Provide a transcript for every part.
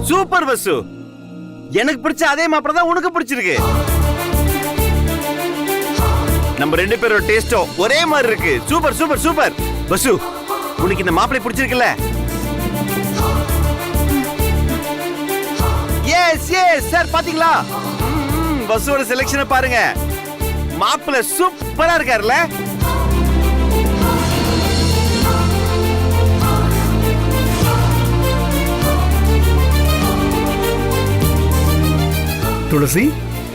Super வசு. எனக்கு பிடிச்ச அதே மாப்பிள தான் உனக்கு பிடிச்சிருக்கு. நம்ம ரெண்டு பேரோட டேஸ்டும் ஒரே மாதிரி இருக்கு. Super super super. வசு, உனக்கு இந்த மாப்பிளை பிடிச்சிருக்குல்ல? எஸ் எஸ் சார், பாத்தீங்களா? வசுவோட செலக்ஷனை பாருங்க. மாப்பிளை சூப்பரா இருக்காருல்ல? துளசி,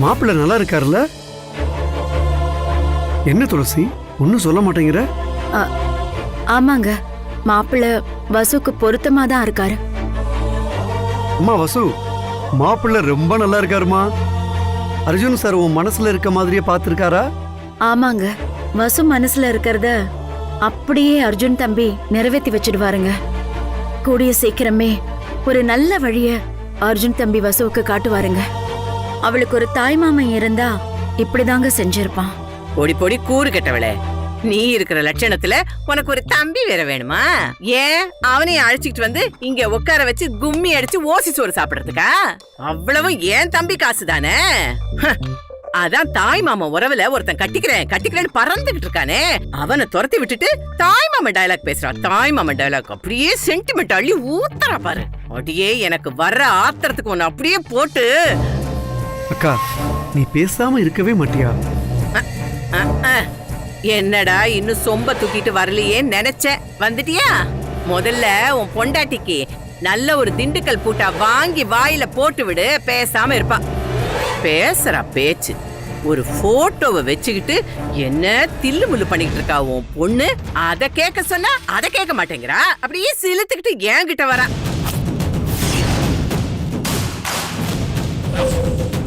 மாப்பிள்ளை நல்லா இருக்காருல்ல? என்ன துளசி, ஒன்னும் சொல்ல மாட்டேங்கிற? ஆமாங்க, மாப்பிள்ளை வசுக்கு பொருத்தமா தான் இருக்காரு. அம்மா வசு, மாப்பிள்ளை ரொம்ப நல்லா இருக்காருமா. அர்ஜுன் சார் உன் மனசுல இருக்க மாதிரியே பார்த்திருக்காரா? ஆமாங்க, வசு மனசுல இருக்கிறத அப்படியே அர்ஜுன் தம்பி நிறைவேற்றி வச்சிடுவாருங்க. கூடிய சீக்கிரமே ஒரு நல்ல வழிய அர்ஜுன் தம்பி வசுவுக்கு காட்டுவாருங்க. அவளுக்கு ஒரு தாய் மாமன் இருந்தா இப்படிதாங்க செஞ்சிருப்பான். பொடி பொடி கூறு கெட்டவளே, நீ இருக்கிற லட்சணத்துல உனக்கு ஒரு தம்பி வேற வேணுமா? ஏன் அவனையும் அழைச்சிட்டு வந்து இங்க உட்கார வச்சு கும்மி அடிச்சு ஓசி சோறு சாப்பிடுறதுக்கா? அவ்வளவும் ஏன் தம்பி காசு தானே. அதான் தாய் மாமா உறவுல ஒருத்தன் கட்டிக்கிறேன்னு பறந்துகிட்டு இருக்கானே, அவனை துரத்தி விட்டுட்டு தாய் மாமா டயலாக் பேசுறான். தாய் மாமா டயலாக் அப்படியே சென்டிமெண்ட் அள்ளி ஊத்துறா பாரு. அப்படியே எனக்கு வர்ற ஆத்திரத்துக்கு ஒன்னு அப்படியே போட்டு. அக்கா, நீ பேசாம இருக்கவே மாட்டியா? என்னடா இன்னும் சொம்ப தூக்கிட்டு வரலையே நினைச்சேன். வந்துட்டியா? முதல்ல உன் பொண்டாட்டிக்கு நல்ல ஒரு திண்டுக்கல் பூட்டா வாங்கி வாயில போட்டு விடு, பேசாம இருப்பா. பேசுறா பேச்சு. ஒரு போட்டோவை வச்சுக்கிட்டு என்ன தில்லு முள்ளு பண்ணிக்கிட்டு இருக்கா உன் பொண்ணு. அத கேட்க சொன்னா அத கேட்க மாட்டேங்கிறா. அப்படியே சிலுத்துக்கிட்டு என்கிட்ட வரா.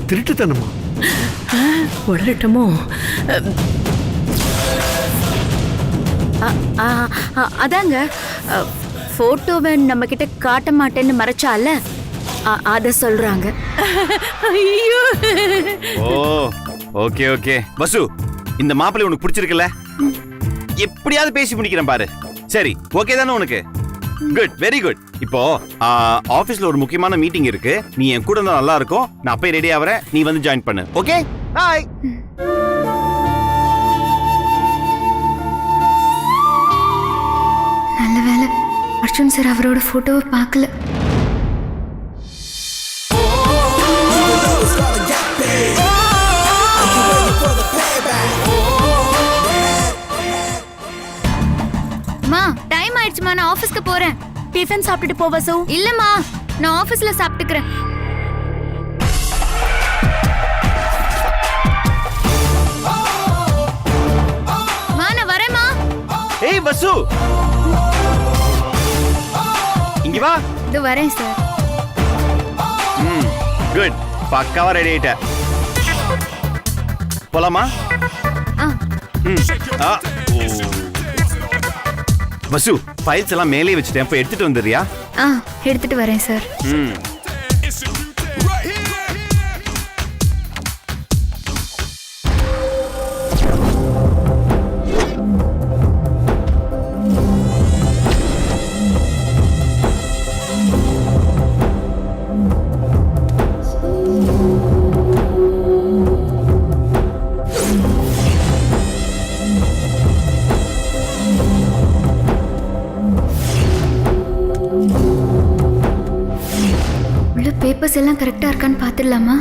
திருட்டுத்தனமா? உடலட்டமோ? அதாங்க, போட்டோவை நம்ம கிட்ட காட்ட மாட்டேன்னு மறைச்சால, அத சொல்றாங்க. ஐயோ. ஓ, ஓகே ஓகே. வசு, இந்த மாப்பிள்ளை உனக்கு பிடிச்சிருக்குல்ல? எப்படியாவது பேசி முடிக்கிறேன் பாரு. சரி, ஓகே தானே உனக்கு? Good, very good. இப்போ ஆபீஸ்ல ஒரு முக்கியமான மீட்டிங் இருக்கு. நீ என் கூட இருந்தா நல்லா இருக்கும். நான் அப்பயே ரெடி ஆவறேன், நீ வந்து ஜாயின் பண்ணு. Okay, bye. நல்ல வேலை அர்ஜுன் சார் அவரோட போட்டோவை பார்க்கல. மா, டைம் ஆயிடுச்சுமா, நான் ஆபீஸ்க்கு போறேன். டிஃபன் சாப்பிட்டுட்டு போ வசு. இல்லம்மா, நான் ஆபீஸ்ல சாப்பிட்டுக்கிறேன். மா, நான் வரேம்மா. ஏய் வசு, இங்க வா. இது வரேன் சார். குட், பக்காவா ரெடி ஆயிட்ட. போலாமா? வசு, ஃபைல்ஸ் எல்லாம் மேலே வச்சுட்டேன், போய் எடுத்துட்டு வந்துறியா? எடுத்துட்டு வரேன் சார். பேப்பர்ஸ் எல்லாம் கரெக்டா இருக்கான்னு பாத்துடலாமா?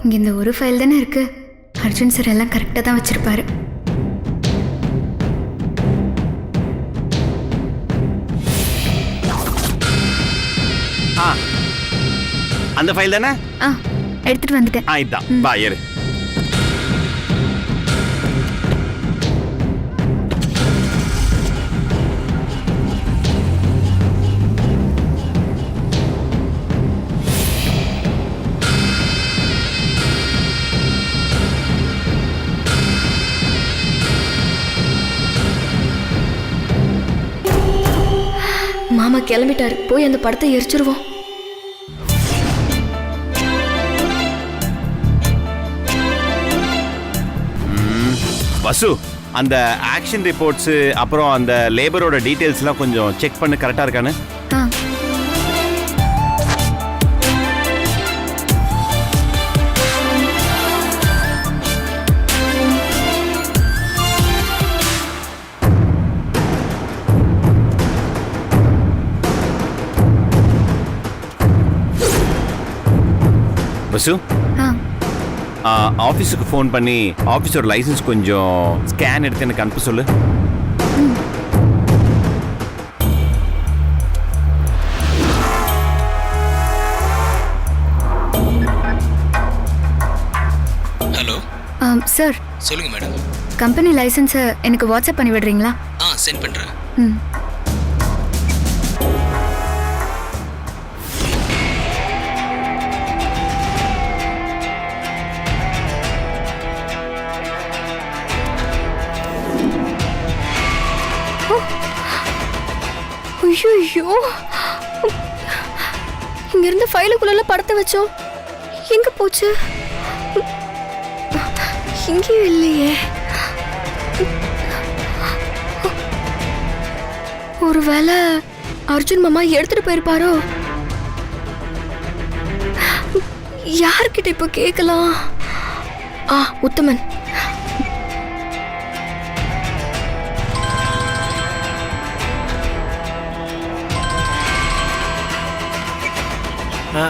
இங்க இந்த ஒரு ஃபைல் தானே இருக்கு. அர்ஜுன் சார் எல்லாம் கரெக்டா தான் வச்சிருப்பாரு. அந்த ஃபைல் தானே? எடுத்துட்டு வந்துட்டேன். இதான், வா ஏறு. மாமா கிளம்பிட்டாரு, போய் அந்த படத்தை எரிச்சிருவோம். வசு, அந்த ஆக்ஷன் ரிப்போர்ட்ஸ் அப்புறம் அந்த லேபரோட டீடைல்ஸ்லாம் கொஞ்சம் செக் பண்ணு கரெக்டா இருக்கான்னு. ஆ பசு, ஆ ஆஃபீஸுக்கு ஃபோன் பண்ணி ஆஃபீஸோட லைசன்ஸ் கொஞ்சம் ஸ்கேன் எடுத்து எனக்கு அனுப்ப சொல்லு. ஹலோ சார், சொல்லுங்க மேடம். கம்பெனி லைசன்ஸை எனக்கு வாட்ஸ்அப் பண்ணி விடுறீங்களா? சென்ட் பண்றேன். ம் ஐயோ, இங்க இருந்த ஃபைலுக்குள்ள படத்தை வச்சோம், எங்க போச்சு? இங்கேயும் இல்லையே. ஒருவேளை அர்ஜுன் மாமா எடுத்துட்டு போயிருப்பாரோ? யார்கிட்ட இப்ப கேட்கலாம்? உத்தமன்.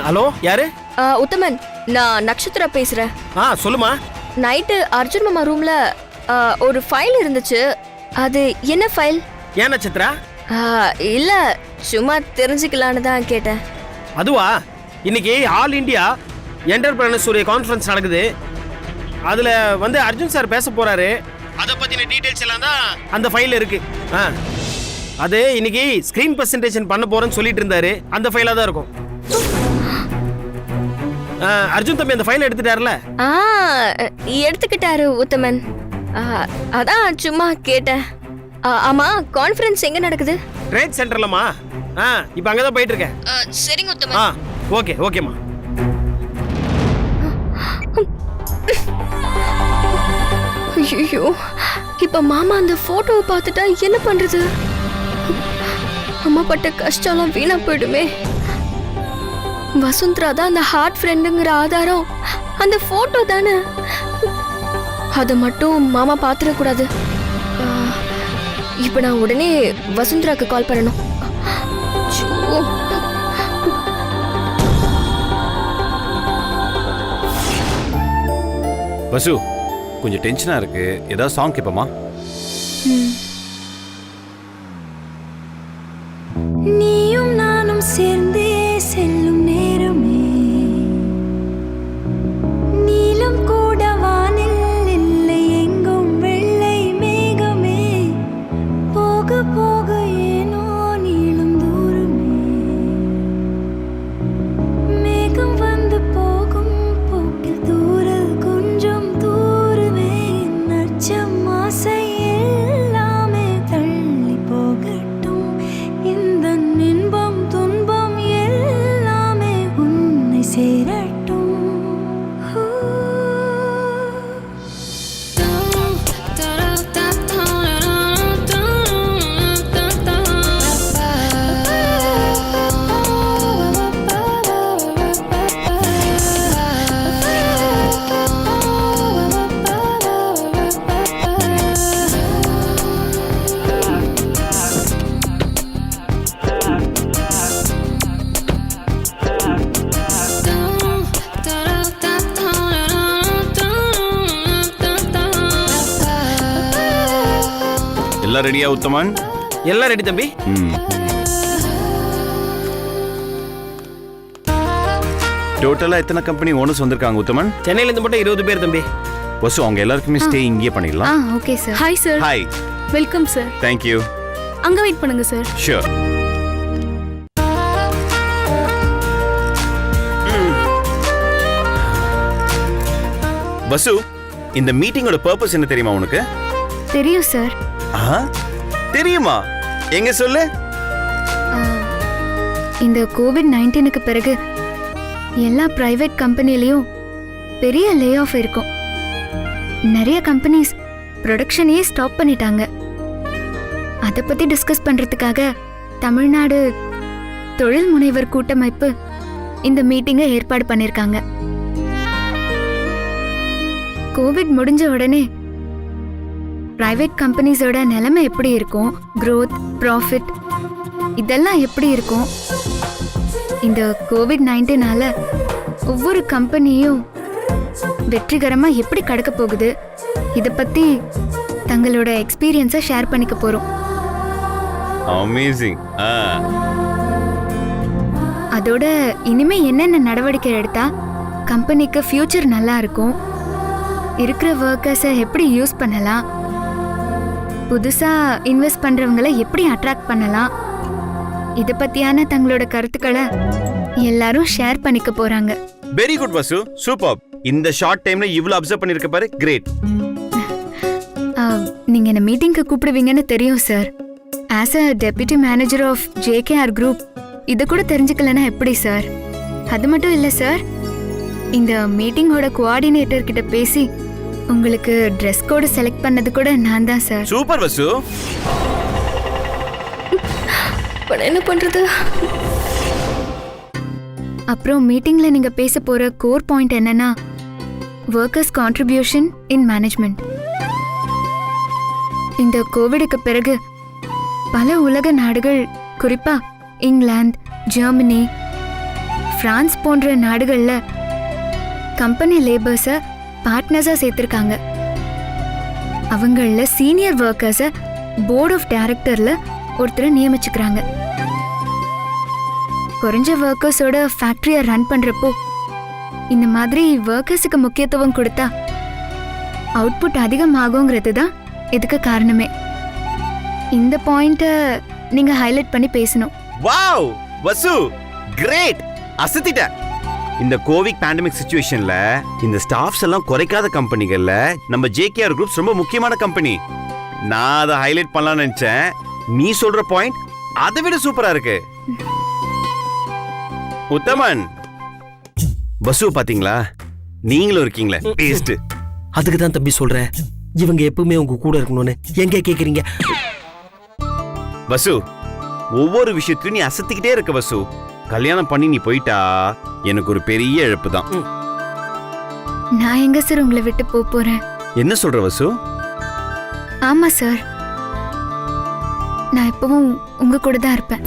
ஹலோ, யாரு? உத்தமன், நான் நட்சத்திரா பேசுறேன். சொல்லுமா. நைட்டு அர்ஜுன் மாமா ரூம்ல ஒரு ஃபைல் இருந்துச்சு. அது என்ன ஃபைல்? ஏன் நட்சத்திரா? இல்ல, சும்மா தெரிஞ்சுக்கலான்னு தான் கேட்டேன். அதுவா, இன்னைக்கு ஆல் இந்தியா என்டர்பிரனர்ஸ் கான்ஃபரன்ஸ் நடக்குது. அதுல வந்து அர்ஜுன் சார் பேச போறாரு. அதை பத்தின டீடைல்ஸ் எல்லாம் தான் அந்த ஃபைல்ல இருக்கு. அது இன்னைக்கு ஸ்கிரீன் பிரசன்டேஷன் பண்ண போறேன்னு சொல்லிட்டு இருந்தாரு. அந்த ஃபைலா தான் இருக்கும். அர்ஜுன் தம்பி அந்த ஃபைல் எடுத்துட்டாருல? எடுத்துக்கிட்டாரு உத்தமன். அதான் சும்மா கேட்டேன். ஆமா, கான்ஃபரன்ஸ் எங்க நடக்குது? ட்ரேட் சென்டர்லமா. இப்போ அங்கதான் போயிட்டு இருக்கேன். சரிங்க உத்தமன். ஓகே ஓகேமா. ஐயோ, இப்ப மாமா அந்த போட்டோவை பார்த்துட்டா என்ன பண்றது? அம்மா பட்ட கஷ்டம்லாம் வீணா போயிடுமே. வசுந்தரா தான் அந்த ஹார்ட் ஃப்ரெண்டுங்கிற ஆதாரம் அந்த போட்டோ தானே. அதை மட்டும் மாமா பார்த்துடக்கூடாது. இப்போ நான் உடனே வசுந்தராக்கு கால் பண்ணணும். பசு, கொஞ்சம் டென்ஷனா இருக்கு. ஏதாவது சாங் கேட்போமா? நீயும் நானும் சேர்ந்தே செல்லும் நேரமே, நீலம் கூட வானில் இல்லை, எங்கும் வெள்ளை மேகமே, போக போக ஏனோ நீளும் தூரமே, மேகம் வந்து போகும் போக்கில் தூரல் கொஞ்சம் தூரமே, நச்சம் ஆசை எல்லாமே தள்ளி போகட்டும், இந்த இன்பம் துன்பம் எல்லாமே உன்னை சேரட்டும். எல்லாம் ரெடியா உத்தமன்? எல்லாம் ரெடி தம்பி. டோட்டலா எத்தனை கம்பெனி ஓனர்ஸ் வந்திருக்காங்க உத்தமன்? சென்னையில இருந்து மட்டும் 20 பேர் தம்பி. பசு, அவங்க எல்லாருக்குமே ஸ்டே இங்கேயே பண்ணிடலாம். Okay sir. Hi sir. Hi. Welcome sir. Thank you. அங்க வெயிட் பண்ணுங்க சார். ஷூர். பசு, இந்த மீட்டிங்கோட பர்பஸ் என்ன தெரியுமா உனக்கு? தெரியும் சார். தெரியுமா? எங்க சொல்லு. இந்த கோவிட்-19க்கு பிறகு எல்லா பிரைவேட் கம்பெனிலையும் பெரிய லே ஆஃப் இருக்கும். நிறைய கம்பெனிஸ் ப்ரொடக்ஷனையே ஸ்டாப் பண்ணிட்டாங்க. அதை பத்தி டிஸ்கஸ் பண்றதுக்காக தமிழ்நாடு தொழில் முனைவர் கூட்டமைப்பு இந்த மீட்டிங்கை ஏற்பாடு பண்ணிருக்காங்க. கோவிட் முடிஞ்ச உடனே பிரைவேட் கம்பெனிஸோட நிலைமை எப்படி இருக்கும், growth, ப்ராஃபிட் இதெல்லாம் எப்படி இருக்கும், இந்த கோவிட்-19ஆல ஒவ்வொரு கம்பெனியும் வெற்றிகரமா எப்படி கடக்க போகுது, இத பத்தி தங்களோட எக்ஸ்பீரியன்ஸை ஷேர் பண்ணிக்க போறோம். அமேசிங். அதோட இனிமே என்னென்ன நடவடிக்கை எடுத்தா கம்பெனிக்கு ஃபியூச்சர் நல்லா இருக்கும், இருக்கிற ஒர்க்கர்ஸை எப்படி யூஸ் பண்ணலாம், புதுசா இன்வெஸ்ட் பண்றவங்களை எப்படி அட்ராக்ட் பண்ணலாம், இத பத்தியான தங்களோட கருத்துக்களை எல்லாரும் ஷேர் பண்ணிக்க போறாங்க. வெரி குட் வசு, சூப்பர். இந்த ஷார்ட் டைம்ல இவ்வளவு அப்சர்வ் பண்ணிருக்க பாரு, கிரேட். நீங்க என்ன மீட்டிங்க்கு கூப்பிடுவீங்கன்னு தெரியும் sir. As a deputy manager of JKR group இதை கூட தெரிஞ்சுக்கலன்னா எப்படி சார்? அது மட்டும் இல்லை சார், இந்த மீட்டிங்கோட கோஆர்டினேட்டர் கிட்ட பேசி உங்களுக்கு ட்ரெஸ் கோடு செலக்ட் பண்ணது கூட நான் தான் சார். சூப்பர் வசு. என்ன பண்றது? அப்புறம் மீட்டிங்ல நீங்க பேச போற கோர் பாயிண்ட் என்னன்னா ஒர்க்கர்ஸ் கான்ட்ரிபியூஷன் இன் மேனேஜ்மெண்ட். இந்த கோவிடுக்கு பிறகு பல உலக நாடுகள், குறிப்பா இங்கிலாந்து, ஜெர்மனி, பிரான்ஸ் போன்ற நாடுகள்ல கம்பெனி லேபர்ஸை பார்ட்னர்ஸா சேர்த்திருக்காங்க. அவங்கள சீனியர் ஒர்க்கர்ஸை போர்ட் ஆஃப் டைரக்டர்ல ஒருத்தரை நியமிச்சுக்கிறாங்க. குறைஞ்ச ஒர்க்கர்ஸோட ஃபேக்டரியை ரன் பண்றப்போ இந்த மாதிரி ஒர்க்கர்ஸுக்கு முக்கியத்துவம் கொடுத்தா அவுட்புட் அதிகமாகுங்கிறது தான் இதுக்கு காரணமே. இந்த பாயிண்ட நீங்க ஹைலைட் பண்ணி பேசணும். வாவ் வசு, கிரேட். அசத்திட்ட. இந்த கோவிட் பேண்டமிக் சிச்சுவேஷன்ல இந்த ஸ்டாஃப்ஸ் எல்லாம் குறைக்காத கம்பெனிகள்ல நம்ம JKR குரூப்ஸ் ரொம்ப முக்கியமான கம்பெனி. நான் அதை ஹைலைட் பண்ணலாம்னு நினைச்சேன். நீ சொல்ற பாயிண்ட் அதை விட சூப்பரா இருக்கு. உத்தமன், வசு பாத்தீங்களா, நீங்களும் இருக்கீங்களே பேஸ்ட். அதுக்கு தான் தம்பி சொல்றேன், இவங்க எப்பவுமே உங்க கூட இருக்கணும்னு. எங்க கேக்குறீங்க வசு? ஒவ்வொரு விஷயத்தையும் நீ அசத்திக்கிட்டே இருக்க வசு. கல்யாணம் பண்ணி நீ போயிட்டா எனக்கு ஒரு பெரிய இழப்பு தான். நான் எங்க சார் உங்களை விட்டு போறேன்? என்ன சொல்ற வசு? ஆமா சார், நான் எப்பவும் உங்க கூட தான் இருப்பேன்.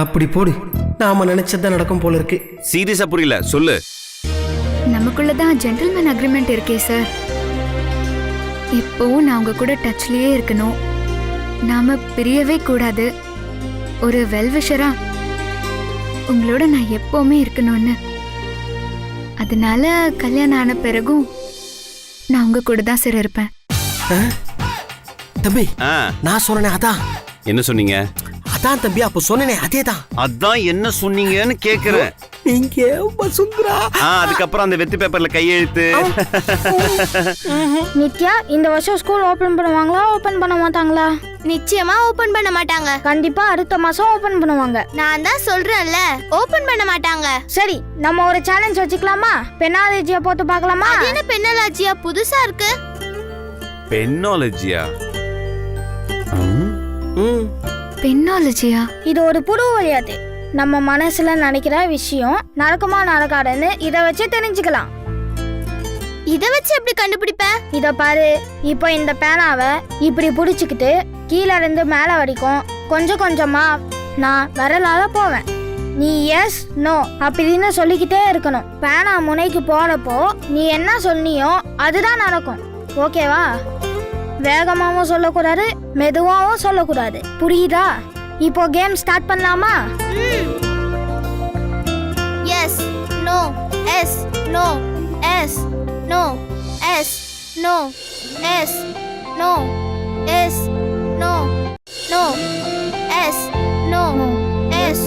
அப்படி போடு, நாம நினைச்சதான் நடக்கும் போல இருக்கு. சீரியஸா புரியல, சொல்லு. நமக்குள்ளதான் ஜென்டில்மேன் அக்ரிமெண்ட் இருக்கே சார். எப்பவும் நான் உங்க கூட டச்லயே இருக்கணும், நாம பிரியவே கூடாது, ஒரு வெல்விஷரா உங்களோட நான் எப்பவுமே இருக்கணும்னு. அதனால கல்யாணம் ஆன பிறகும் நான் உங்க கூட தான் சார் இருப்பேன். தம்பி, ஆ, நான் சொன்னேன் அதான். என்ன சொன்னீங்க? அதான் தம்பி, அப்ப சொன்னேனே அதேதான். அதான் என்ன சொன்னீங்கன்னு கேக்குறேன். நீங்க வசுந்தரா. அதுக்கப்புறம் அந்த வெத்து பேப்பர்ல கையெழுத்து. நித்யா, இந்த வருஷம் ஸ்கூல் ஓபன் பண்ணுவாங்களா ஓபன் பண்ண மாட்டாங்களா? நிச்சயமா ஓபன் பண்ண மாட்டாங்க. கண்டிப்பா அடுத்த மாசம் ஓபன் பண்ணுவாங்க. நான் தான் சொல்றேன்ல, ஓபன் பண்ண மாட்டாங்க. சரி, நம்ம ஒரு சேலஞ்ச் வச்சுக்கலாமா? பெனாலஜியா போட்டு பார்க்கலாமா? அது என்ன பெனாலஜியா புதுசா இருக்கு? பென்னாலஜியா? பென்னாலஜியா? இது ஒரு புது விளையாட்டு. நம்ம மனசுல நினைக்கிற விஷயம் நடக்குமா நடக்காதுன்னு இத வச்சு தெரிஞ்சுக்கலாம். இத வச்சு எப்படி கண்டுபிடிப்ப? இத பாரு, இப்போ இந்த பேனாவை இப்படி புடிச்சுக்கிட்டு கீழே இருந்து மேல வரைக்கும் கொஞ்சம் கொஞ்சமா நான் விரலால போவேன். நீ எஸ் நோ அப்படின்னு சொல்லிக்கிட்டே இருக்கணும். பேனா முனைக்கு போறப்போ நீ என்ன சொன்னியோ அதுதான் நடக்கும். ஓகேவா? வேகமாவும் சொல்லக்கூடாது, மெதுவாவும் சொல்லக்கூடாது. புரியுதா? இப்போ கேம் ஸ்டார்ட் பண்ணலாமா? Yes no yes no yes no yes no yes no yes no no yes no yes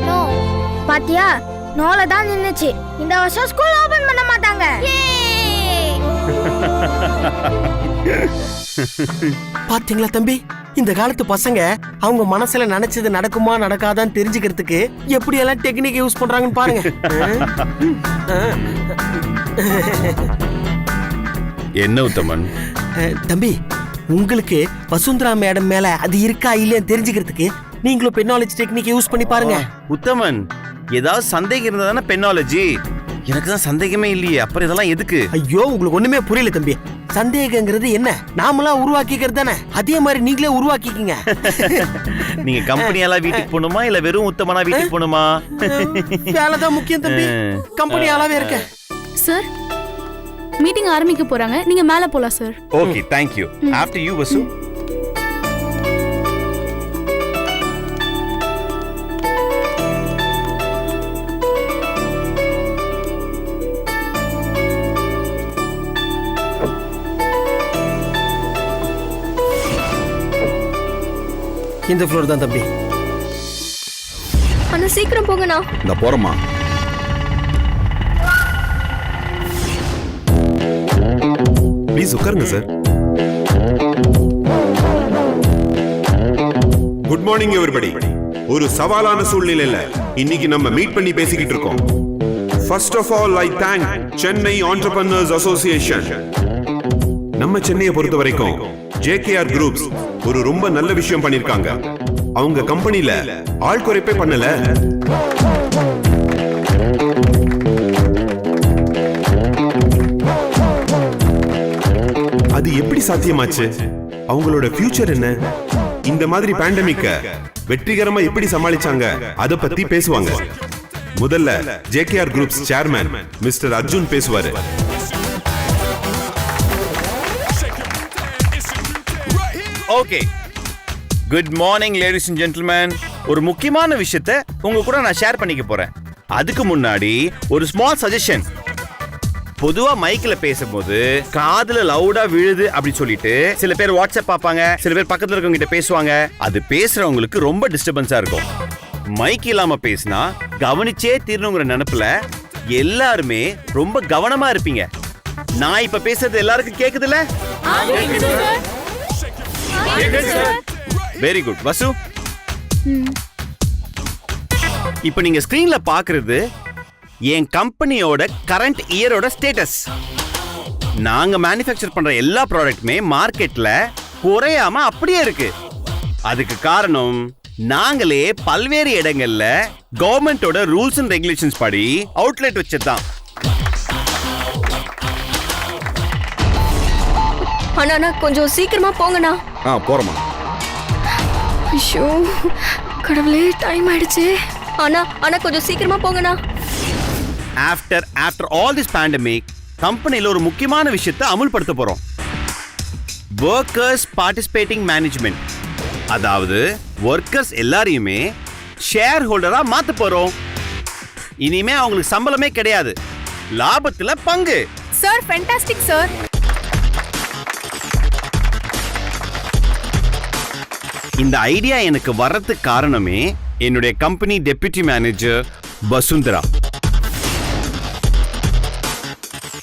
no. பாத்தியா, நோல தான் நின்னுச்சு. இந்த வருஷம் ஸ்கூல் ஓபன் பண்ண மாட்டாங்க. பாத்தீங்களா தம்பி, இந்த காலத்து பசங்க அவங்க மனசுல நினைச்சது நடக்குமா நடக்காதான்னு தெரிஞ்சுக்கிறதுக்கு எப்படி எல்லாம் டெக்னிக் யூஸ் பண்றாங்கன்னு பாருங்க. என்ன உத்தமன்? தம்பி, உங்களுக்கு வசுந்தரா மேடம் மேல அது இருக்கா இல்லையான்னு தெரிஞ்சுக்கிறதுக்கு நீங்களும் பெனாலஜி டெக்னிக் யூஸ் பண்ணி பாருங்க. உத்தமன், ஏதாவது சந்தேகம் இருந்தா தானே பெனாலஜி. எனக்கு தான் சந்தேகமே இல்லையே, அப்புறம் இதெல்லாம் எதுக்கு? ஐயோ, உங்களுக்கு ஒண்ணுமே புரியல தம்பி. சந்தேகங்கிறது என்ன? நாமளா உருவாக்கிக்கிறது தானே. அதே மாதிரி நீங்களே உருவாக்கிக்கீங்க. நீங்க கம்பெனியாலாம் வீட்டுக்கு போகணுமா இல்ல வெறும் உத்தமனா வீட்டுக்கு போகணுமா? வேலைதான் முக்கியம் தம்பி. கம்பெனியாலாவே இருக்க. சார், மீட்டிங் ஆரம்பிக்க போறாங்க, நீங்க மேல போலாம் sir. Okay, thank you. After you Vasu. இந்த ஃப்ளோர் தான் தம்பி. அண்ணா சீக்கிரம் போங்கண்ணா. இந்த போறமா. ப்ளீஸ் உட்காருங்க சார். Good morning everybody. ஒரு சவாலான சூழ்நிலையில இன்னைக்கு நம்ம மீட் பண்ணி பேசிக்கிட்டு இருக்கோம். First of all I thank Chennai entrepreneurs association. நம்ம சென்னையை பொறுத்த வரைக்கும் JKR குரூப்ஸ் ஒரு ரொம்ப நல்ல விஷயம் பண்ணிருக்காங்க. அவங்க கம்பெனில ஆள் குறைப்பே பண்ணல. அது எப்படி சாத்தியமாச்சு? அவங்களோட ஃபியூச்சர் என்ன? இந்த மாதிரி பேண்டமிக்க வெற்றிகரமா எப்படி சமாளிச்சாங்க அத பத்தி பேசுவாங்க. முதல்ல JKR groups chairman mister Arjun பேசுவாரு. Okay, good morning ladies and gentleman. ஒரு முக்கியமான விஷயத்தை உங்க கூட நான் ஷேர் பண்ணிக்க போறேன். அதுக்கு முன்னாடி ஒரு ஸ்மால் சஜஷன். பொதுவா மைக்ல பேசும்போது காதுல லவுடா விழுது அப்படி சொல்லிட்டு சில பேர் வாட்ஸ்அப் பார்ப்பாங்க, சில பேர் பக்கத்துல இருக்கவங்க கிட்ட பேசுவாங்க. அது பேசுறவங்களுக்கு ரொம்ப டிஸ்டர்பன்ஸா இருக்கும். மைக் இல்லாம பேசினா கவனிச்சே தீரணுங்கிற நினைப்புல எல்லாருமே ரொம்ப கவனமா இருப்பீங்க. நான் இப்ப பேசுறது எல்லாருக்கும் கேக்குதுல்ல? Very good. வசு, இப்ப நீங்க ஸ்கிரீன்ல பாக்குறது என் கம்பெனியோட கரண்ட் இயரோட ஸ்டேட்டஸ். நாங்க மேனுஃபேக்சர் பண்ற எல்லா ப்ராடக்ட்டுமே மார்க்கெட்ல குறையாம அப்படியே இருக்கு. அதுக்கு காரணம் நாங்களே பல்வேறு இடங்கள்ல கவர்மெண்டோட ரூல்ஸ் அண்ட் ரெகுலேஷன்ஸ் படி அவுட்லெட் வச்சதுதான். அண்ணா கொஞ்சம் சீக்கிரமா போங்கண்ணா. போறமா. ஐயோ கடவுளே, டைம் ஆயிடுச்சு. அண்ணா கொஞ்சம் சீக்கிரமா போங்கண்ணா. ஆஃப்டர் ஆல் திஸ் பேண்டமிக் கம்பெனில ஒரு முக்கியமான விஷயத்தை அமுல்படுத்த போறோம். Workers participating management. அதாவது ஒர்க்கர்ஸ் எல்லாரையுமே ஷேர் ஹோல்டரா மாத்த போறோம். இனிமே அவங்களுக்கு சம்பளமே கிடையாது, லாபத்துல பங்கு. Sir, fantastic sir. இந்த ஐடியா எனக்கு வர்றதுக்கு காரணமே என்னுடைய கம்பெனி டெப்யூட்டி மேனேஜர் வசுந்தரா.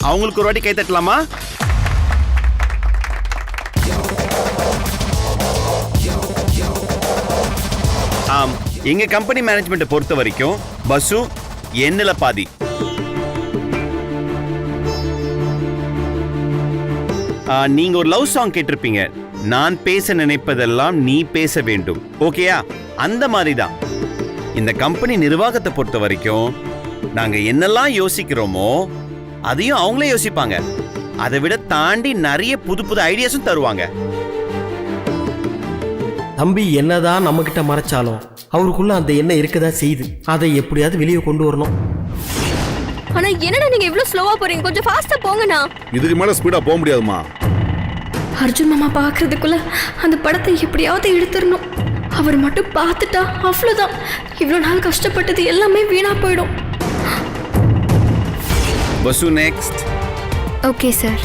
அவங்களுக்கு ஒரு வாட்டி கை தட்டலாமா? ஆம், எங்க கம்பெனி மேனேஜ்மெண்ட்டை பொறுத்த வரைக்கும் பசு என்னில பாதி. நீங்க ஒரு லவ் சாங் கேட்டிருப்பீங்க, நான் பேச நினைப்பதெல்லாம் நீ பேச வேண்டும். ஓகேயா? அந்த மாதிரி தான் இந்த கம்பெனி நிர்வாகத்தை பொறுத்த வரைக்கும் நாங்க என்னெல்லாம் யோசிக்கிறோமோ அதையும் அவங்களே யோசிப்பாங்க. அதை விட தாண்டி நிறைய புது புது ஐடியாஸும் தருவாங்க. தம்பி என்னதான் நம்ம கிட்ட மறைச்சாலும் அவருக்குள்ள அந்த எண்ணம் இருக்கதா செய்யுது. அதை எப்படியாவது வெளியே கொண்டு வரணும். ஆனா என்னடா நீங்க இவ்ளோ ஸ்லோவா போறீங்க? கொஞ்சம் ஃபாஸ்டா போங்கண்ணா. இதுக்கு மேல ஸ்பீடா போக முடியாதுமா. அர்ஜுன் மாமா பாக்குறதுக்குள்ள அந்த படத்தை எப்படியாவது எடுத்துடணும். அவர் மட்டும் பார்த்துட்டா அவ்வளவுதான். இவ்வளவு நாள் கஷ்டப்பட்டது எல்லாமே வீணா போயிடும். வசு நெக்ஸ்ட். Okay sir.